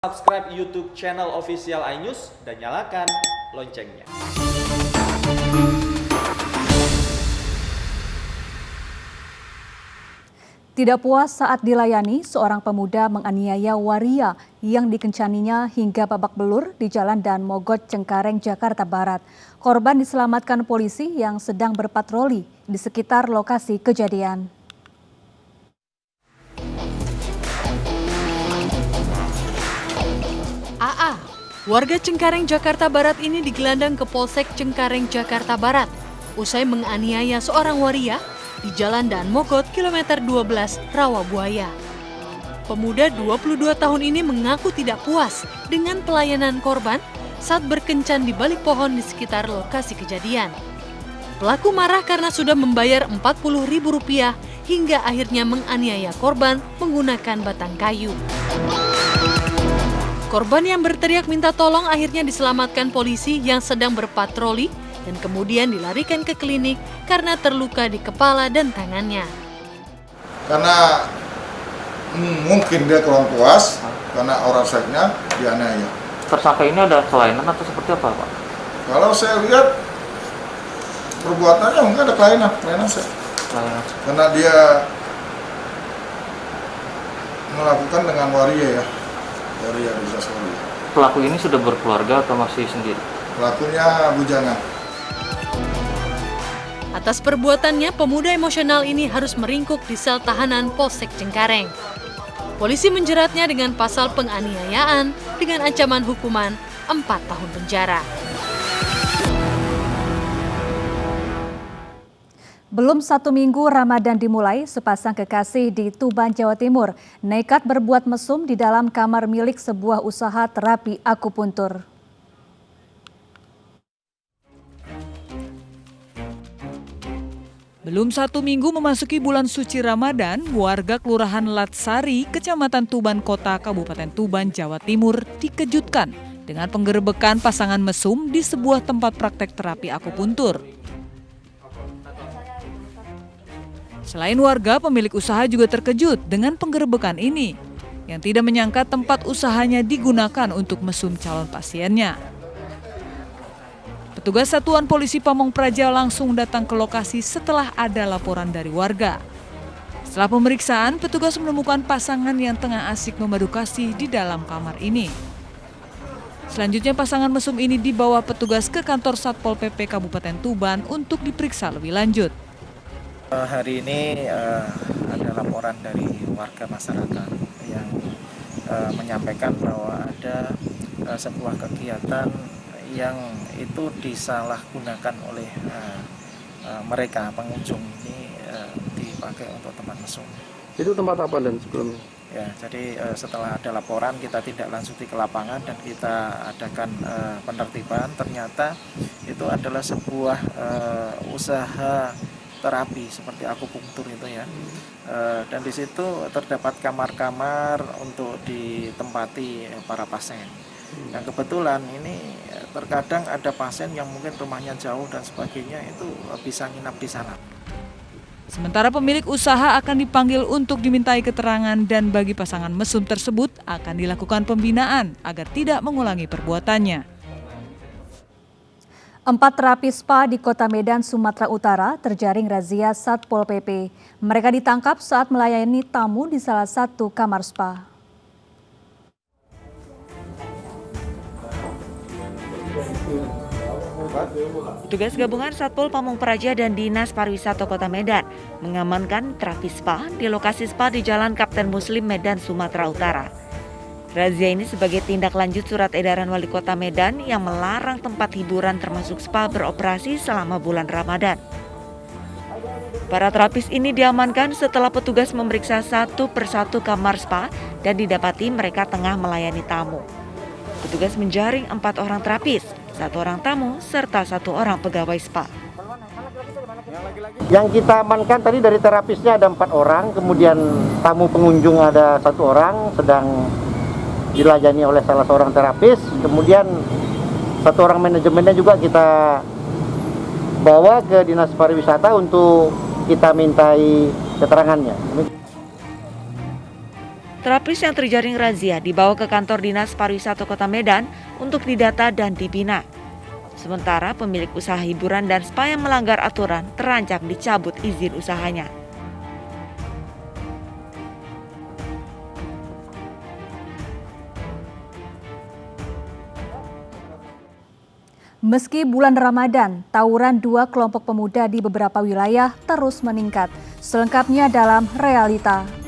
Subscribe YouTube channel official iNews dan nyalakan loncengnya. Tidak puas saat dilayani, seorang pemuda menganiaya waria yang dikencaninya hingga babak belur di Jalan Dan Mogot, Cengkareng, Jakarta Barat. Korban diselamatkan polisi yang sedang berpatroli di sekitar lokasi kejadian. AA, warga Cengkareng, Jakarta Barat ini digelandang ke Polsek Cengkareng, Jakarta Barat usai menganiaya seorang waria di Jalan Dan Mogot, kilometer 12, Rawabuaya. Pemuda 22 tahun ini mengaku tidak puas dengan pelayanan korban saat berkencan di balik pohon di sekitar lokasi kejadian. Pelaku marah karena sudah membayar Rp40.000 hingga akhirnya menganiaya korban menggunakan batang kayu. Korban yang berteriak minta tolong akhirnya diselamatkan polisi yang sedang berpatroli dan kemudian dilarikan ke klinik karena terluka di kepala dan tangannya. Karena mungkin dia kurang puas karena orang sakitnya dianiaya. Tersangka ini ada kelainan atau seperti apa, Pak? Kalau saya lihat perbuatannya mungkin ada kelainan saya. Karena dia melakukan dengan waria ya. Waria bisa waria. Pelaku ini sudah berkeluarga atau masih sendiri? Pelakunya bujangan. Atas perbuatannya, pemuda emosional ini harus meringkuk di sel tahanan Polsek Cengkareng. Polisi menjeratnya dengan pasal penganiayaan dengan ancaman hukuman 4 tahun penjara. Belum 1 minggu Ramadan dimulai, sepasang kekasih di Tuban, Jawa Timur nekat berbuat mesum di dalam kamar milik sebuah usaha terapi akupuntur. Belum 1 minggu memasuki bulan suci Ramadan, warga Kelurahan Latsari, Kecamatan Tuban Kota, Kabupaten Tuban, Jawa Timur dikejutkan dengan penggerebekan pasangan mesum di sebuah tempat praktek terapi akupuntur. Selain warga, pemilik usaha juga terkejut dengan penggerebekan ini, yang tidak menyangka tempat usahanya digunakan untuk mesum calon pasiennya. Petugas Satuan Polisi Pamong Praja langsung datang ke lokasi setelah ada laporan dari warga. Setelah pemeriksaan, petugas menemukan pasangan yang tengah asik memadu kasih di dalam kamar ini. Selanjutnya pasangan mesum ini dibawa petugas ke kantor Satpol PP Kabupaten Tuban untuk diperiksa lebih lanjut. Hari ini ada laporan dari warga masyarakat yang menyampaikan bahwa ada sebuah kegiatan yang itu disalahgunakan oleh mereka pengunjung ini dipakai untuk tempat mesum. Itu tempat apa dan sebelumnya? Ya, jadi setelah ada laporan kita tidak lanjuti ke lapangan dan kita adakan penertiban. Ternyata itu adalah sebuah usaha terapi seperti akupunktur itu ya, dan di situ terdapat kamar-kamar untuk ditempati para pasien. Dan kebetulan ini terkadang ada pasien yang mungkin rumahnya jauh dan sebagainya itu bisa nginap di sana. Sementara pemilik usaha akan dipanggil untuk dimintai keterangan dan bagi pasangan mesum tersebut akan dilakukan pembinaan agar tidak mengulangi perbuatannya. 4 terapi spa di Kota Medan, Sumatera Utara terjaring razia Satpol PP. Mereka ditangkap saat melayani tamu di salah satu kamar spa. Petugas gabungan Satpol Pamong Praja dan Dinas Pariwisata Kota Medan mengamankan terapi spa di lokasi spa di Jalan Kapten Muslim, Medan, Sumatera Utara. Razia ini sebagai tindak lanjut surat edaran Wali Kota Medan yang melarang tempat hiburan termasuk spa beroperasi selama bulan Ramadan. Para terapis ini diamankan setelah petugas memeriksa satu persatu kamar spa dan didapati mereka tengah melayani tamu. Petugas menjaring 4 orang terapis, 1 orang tamu, serta 1 orang pegawai spa. Yang kita amankan tadi dari terapisnya ada 4 orang, kemudian tamu pengunjung ada 1 orang sedang dilayani oleh salah seorang terapis, kemudian 1 orang manajemennya juga kita bawa ke Dinas Pariwisata untuk kita mintai keterangannya. Terapis yang terjaring razia dibawa ke kantor Dinas Pariwisata Kota Medan untuk didata dan dibina. Sementara pemilik usaha hiburan dan spa yang melanggar aturan terancam dicabut izin usahanya. Meski bulan Ramadan, tawuran dua kelompok pemuda di beberapa wilayah terus meningkat. Selengkapnya dalam Realita